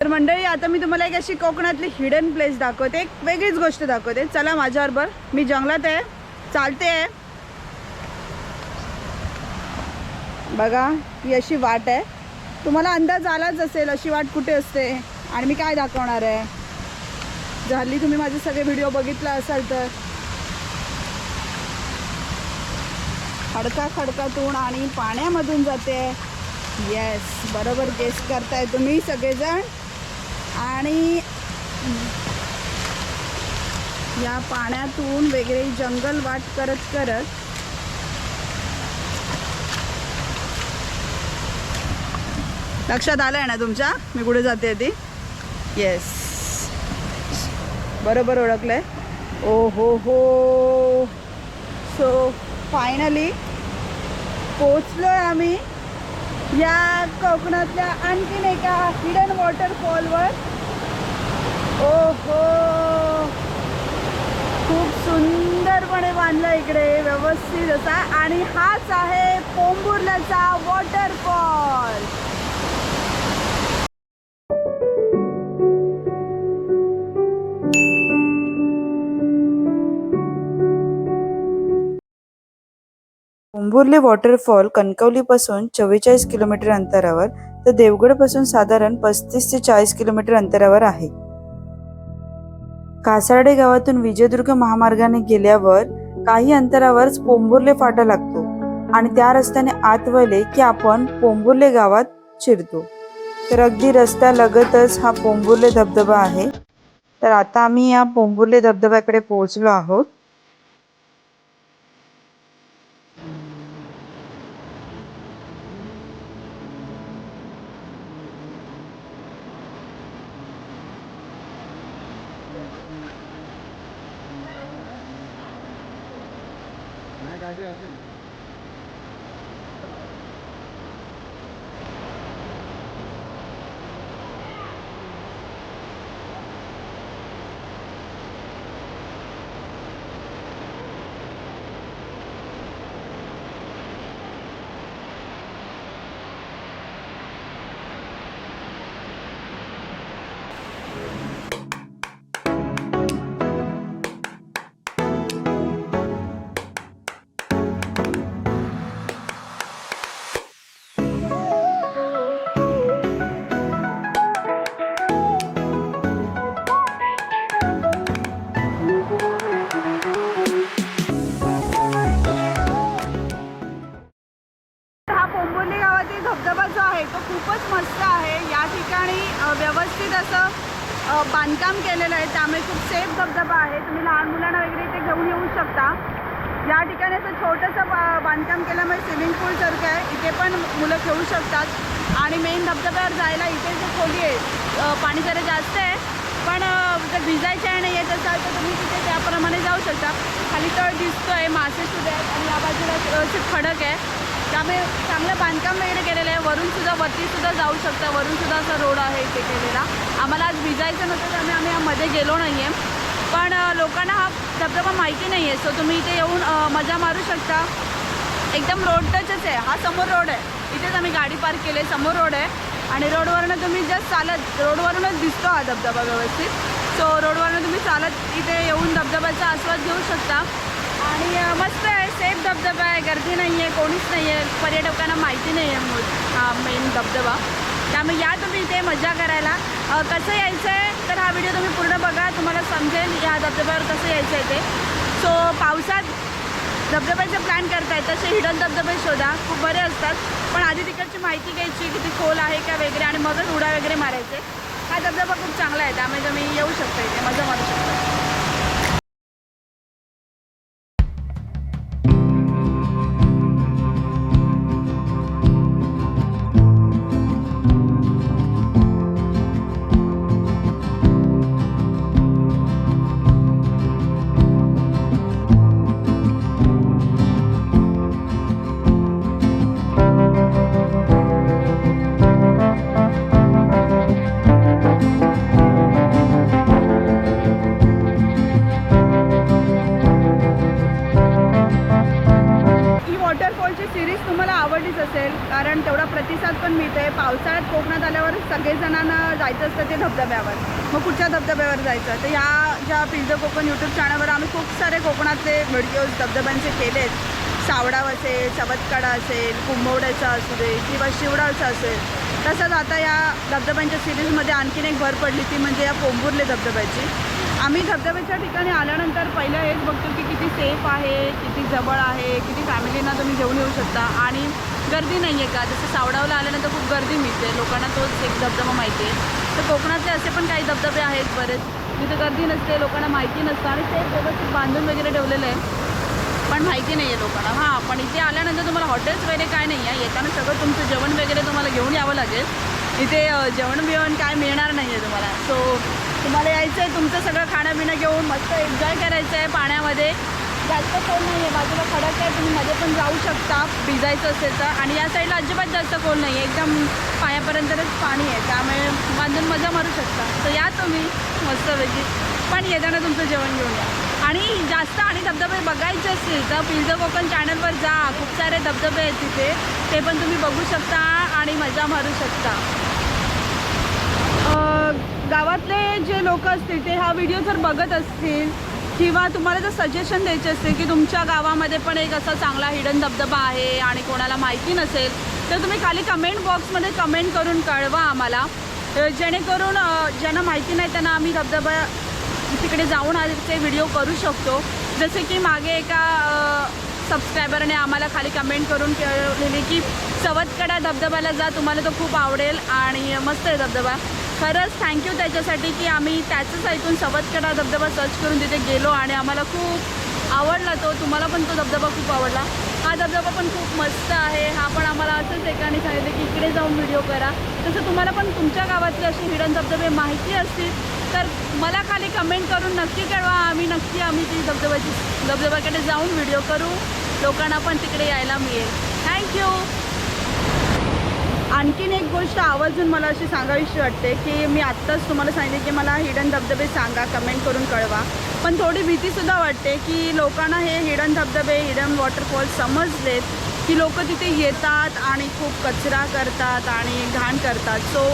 तर मंडळी, आता मी तुम्हाला एक अशी कोकणातली हिडन प्लेस दाखवते, एक वेगळीच गोष्ट दाखवते. चला माझ्याबरोबर. मी जंगलात आहे, चालते आहे. बघा, ही अशी वाट आहे. तुम्हाला अंदाज आलाच असेल अशी वाट कुठे असते आणि मी काय दाखवणार आहे. झाली तुम्ही माझे सगळे व्हिडिओ बघितला असाल तर. खडका खडकातून आणि पाण्यामधून जाते. येस, बरोबर गेस करताय तुम्ही सगळेजण. आणि या पाण्यातून वेगळी जंगल वाट करत करत लक्षात आलंय ना तुमच्या मी कुठे जाते ती. येस, बरोबर ओळखलंय. ओ हो. सो फायनली पोचलोय आम्ही या कोकणातल्या आणखीन एका हिडन वॉटरफॉलवर. ओहो, खूप सुंदरपणे बांधलं इकडे, व्यवस्थित असा. आणि हाच आहे पोंभुर्ल्याचा वॉटरफॉल. पोंभुर्ले वॉटरफॉल कणकवलीपासून 44 किलोमीटर अंतरावर तर देवगडपासून साधारण 35 ते 40 किलोमीटर अंतरावर आहे. कासार्डे गावातून विजयदुर्ग महामार्गाने गेल्यावर काही अंतरावरच पोंभुर्ले फाटा लागतो आणि त्या रस्त्याने आत वळले की आपण पोंभुर्ले गावात शिरतो. तर अगदी रस्त्यालगतच हा पोंभुर्ले धबधबा आहे. तर आता आम्ही या पोंभुर्ले धबधब्याकडे पोहोचलो आहोत. धबधबा जो आहे तो खूपच मस्त आहे. या ठिकाणी व्यवस्थित असं बांधकाम केलेलं आहे, त्यामुळे खूप सेफ धबधबा आहे. तुम्ही लहान मुलांना वगैरे इथे घेऊन येऊ शकता. या ठिकाणी असं छोटंसं बांधकाम केल्यामुळे स्विमिंग पूलसारखं आहे, इथे पण मुलं खेळू शकतात. आणि मेन धबधब्यावर जायला इथे जे खोली आहे, पाणी जरा जास्त आहे, पण जर भिजायचं नाही येत असाल तर तुम्ही तिथे त्याप्रमाणे जाऊ शकता. खाली तळ दिसतो आहे, मासे सुद्धा आहेत आणि या बाजूला व्यवस्थित खडक आहे, त्यामुळे चांगलं बांधकाम वगैरे केलेलं आहे. वरतीसुद्धा जाऊ शकता. वरूनसुद्धा असा रोड आहे इथे केलेला. आम्हाला आज भिजायचं नव्हतं त्यामुळे आम्ही यामध्ये गेलो नाही आहे. पण लोकांना हा धबधबा माहिती नाही आहे, सो तुम्ही इथे येऊन मजा मारू शकता. एकदम रोड टचच आहे. हा समोर रोड आहे, इथेच आम्ही गाडी पार्क केली आहे. समोर रोड आहे आणि रोडवरनं तुम्ही जस्ट चालत, रोडवरूनच दिसतो हा धबधबा व्यवस्थित. सो रोडवरनं तुम्ही चालत इथे येऊन धबधब्याचा आस्वाद घेऊ शकता. आणि मस्त आहे, सेफ धबधबा आहे, गर्दी नाही आहे, कोणीच नाही आहे, पर्यटकांना माहिती नाही आहे हा मेन धबधबा. त्यामुळे या तुम्ही इथे मजा करायला. कसं यायचं आहे तर हा व्हिडिओ तुम्ही पूर्ण बघा, तुम्हाला समजेल या धबधब्यावर कसं यायचं आहे ते. सो पावसात धबधब्याचं प्लॅन करताय तसे हिडन धबधबे शोधा, खूप बरे असतात. पण आधी तिकडची माहिती घ्यायची, किती खोल आहे का वगैरे, आणि मगच उड्या वगैरे मारायचे. हा धबधबा खूप चांगला आहे, त्यामुळे तुम्ही येऊ शकता इथे, मजा मारू शकता. धबधब्यावर, मग कुठच्या धबधब्यावर जायचं. तर ह्या ज्या पिझ्झा कोकण यूट्यूब चॅनलवर आम्ही खूप सारे कोकणातले व्हिडिओज धबधब्यांचे केलेत. सावडाव असेल, सवतकडा असेल, कुंभवड्याचा असू दे किंवा शिवडाचा असेल. तसंच आता या धबधब्यांच्या सिरीजमध्ये आणखीन एक भर पडली ती म्हणजे या पोंभुर्ले धबधब्याची. आम्ही धबधब्याच्या ठिकाणी आल्यानंतर पहिलं हेच बघतो की किती सेफ आहे, किती जवळ आहे, किती फॅमिलींना तुम्ही घेऊन येऊ शकता आणि गर्दी नाही आहे का. जसं सावडावला आल्यानंतर खूप गर्दी मिळते, लोकांना तोच एक धबधबा माहिती आहे. तर कोकणातले असे पण काही धबधबे आहेत बरेच जिथे गर्दी नसते, लोकांना माहिती नसतं आणि ते व्यवस्थित बांधून वगैरे ठेवलेलं आहे पण माहिती नाही आहे लोकांना. हां, पण इथे आल्यानंतर तुम्हाला हॉटेल्स वगैरे काय नाही आहे, येताना सगळं तुमचं जेवण वगैरे तुम्हाला घेऊन यावं लागेल. इथे जेवण बिवण काय मिळणार नाही आहे तुम्हाला. सो तुम्हाला यायचं आहे, तुमचं सगळं खाणं पिणं घेऊन मस्त एन्जॉय करायचं आहे. पाण्यामध्ये जास्त खोल नाही आहे, बाजूला खडक आहे, तुम्ही मध्ये पण जाऊ शकता भिजायचं असेल तर. आणि या साईडला अजिबात जास्त खोल नाही आहे, एकदम पायापर्यंतच पाणी आहे, त्यामुळे बांधून मजा मारू शकता. तर या तुम्ही मस्तपैकी, पण येताना तुमचं जेवण घेऊन या. आणि जास्त आणि धबधबे बघायचे असतील तर पिझ्झा कोकण चॅनलवर जा, खूप सारे धबधबे आहेत तिथे, ते पण तुम्ही बघू शकता आणि मजा मारू शकता. गावातले जे लोक असतील ते हा व्हिडिओ जर बघत असतील किंवा तुम्हाला जर सजेशन द्यायचे असतील की तुमच्या गावामध्ये पण एक असा चांगला हिडन धबधबा आहे आणि कोणाला माहिती नसेल तर तुम्ही खाली कमेंट बॉक्समध्ये कमेंट करून कळवा आम्हाला, जेणेकरून ज्यांना माहिती नाही त्यांना आम्ही धबधबा तिकडे जाऊन आजचे व्हिडिओ करू शकतो. जसे की मागे एका सबस्क्रायबरने आम्हाला खाली कमेंट करून केलेली की सवतकडा धबधब्याला जा, तुम्हाला तो खूप आवडेल आणि मस्त आहे धबधबा. खरंच थँक्यू त्याच्यासाठी की आम्ही त्याचंच ऐकून सवतकडा धबधबा सर्च करून तिथे गेलो आणि आम्हाला खूप आवडला तो. तुम्हाला पण तो धबधबा खूप आवडला. हा धबधबा पण खूप मस्त आहे. हा पण आम्हाला असंच एकाने सांगितलं की इकडे जाऊन व्हिडिओ करा. तसं तुम्हाला पण तुमच्या गावातले असे हिडन धबधबे माहिती असतील तर मला खाली कमेंट करून नक्की कळवा. आम्ही ती धबधब्याकडे जाऊन व्हिडिओ करू, लोकांना पण तिकडे यायला मिळेल. थँक्यू. आणखीन एक गोष्ट आवर्जून मला अशी सांगावीशी वाटते की मी आत्ताच तुम्हाला सांगितले की मला हिडन धबधबे सांगा, कमेंट करून कळवा, पण थोडी भीतीसुद्धा वाटते की लोकांना हे हिडन धबधबे, हिडन वॉटरफॉल समजलेत की लोक तिथे येतात आणि खूप कचरा करतात आणि घाण करतात. सो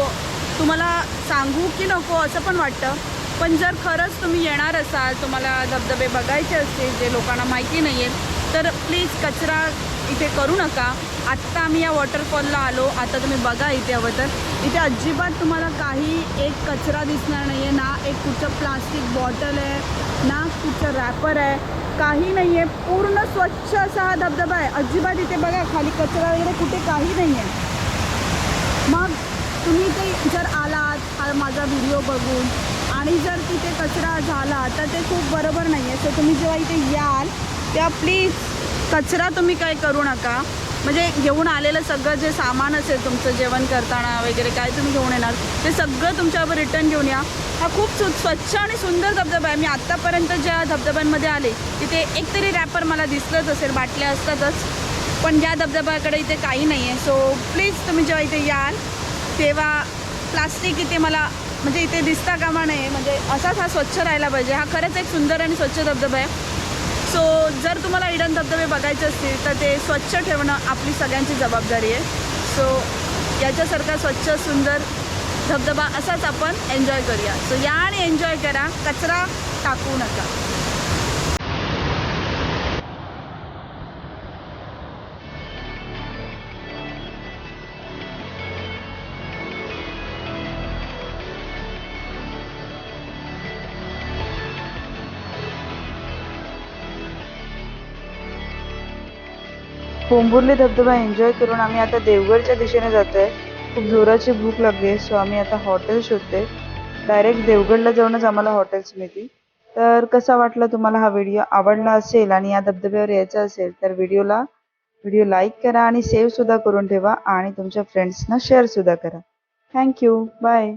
तुम्हाला सांगू की नको असं पण वाटतं. पण जर खरंच तुम्ही येणार असाल, तुम्हाला धबधबे बघायचे असतील जे लोकांना माहिती नाही आहे, तर प्लीज कचरा इथे करू नका. आत्ता आम्ही या वॉटरफॉलला आलो, आता तुम्ही बघा इथे हवं तर इथे अजिबात तुम्हाला काही एक कचरा दिसणार नाही आहे. ना एक कुठचं प्लास्टिक बॉटल आहे, ना कुठचं रॅपर आहे, काही नाही आहे. पूर्ण स्वच्छ असा हा धबधबा आहे. अजिबात इथे बघा खाली कचरा वगैरे कुठे काही नाही आहे. मग तुम्ही ते जर आलात हा माझा व्हिडिओ बघून आणि जर तिथे कचरा झाला तर ते खूप बरोबर नाही आहे. सो तुम्ही जेव्हा इथे याल तेव्हा प्लीज कचरा तुम्ही काय करू नका. म्हणजे घेऊन आलेलं सगळं जे सामान असेल तुमचं जेवण करताना वगैरे काय तुम्ही घेऊन येणार ते सगळं तुमच्यावर रिटर्न घेऊन या. हा खूप स्वच्छ आणि सुंदर धबधबा आहे. मी आत्तापर्यंत ज्या धबधब्यांमध्ये आले तिथे एकतरी रॅपर मला दिसलंच असेल, बाटल्या असतातच, पण ज्या धबधब्याकडे इथे काही नाही आहे. सो प्लीज तुम्ही जेव्हा इथे याल तेव्हा प्लास्टिक इथे मला म्हणजे इथे दिसता कामा नये. म्हणजे असाच हा स्वच्छ राहायला पाहिजे. हा खरंच एक सुंदर आणि स्वच्छ धबधबा आहे. सो जर तुम्हाला हिडन धबधबे बघायचे असतील तर ते स्वच्छ ठेवणं आपली सगळ्यांची जबाबदारी आहे. सो याच्यासारखा स्वच्छ सुंदर धबधबा असाच आपण एन्जॉय करूया. सो या आणि एन्जॉय करा, कचरा टाकू नका. पोंभुर्ले धबधबा एन्जॉय करून आम्ही आता देवगडच्या दिशेने जातोय. खूप जोराची भूक लागली, सो आम्ही आता हॉटेल शोधतोय. डायरेक्ट देवगडला जाऊनच आम्हाला हॉटेल्स मिळतील. तर कसा वाटला तुम्हाला हा व्हिडिओ? आवडला असेल आणि या धबधब्यावर यायचं असेल तर व्हिडिओ लाईक करा आणि सेव्ह सुद्धा करून ठेवा आणि तुमच्या फ्रेंड्सना शेअर सुद्धा करा. थँक्यू. बाय.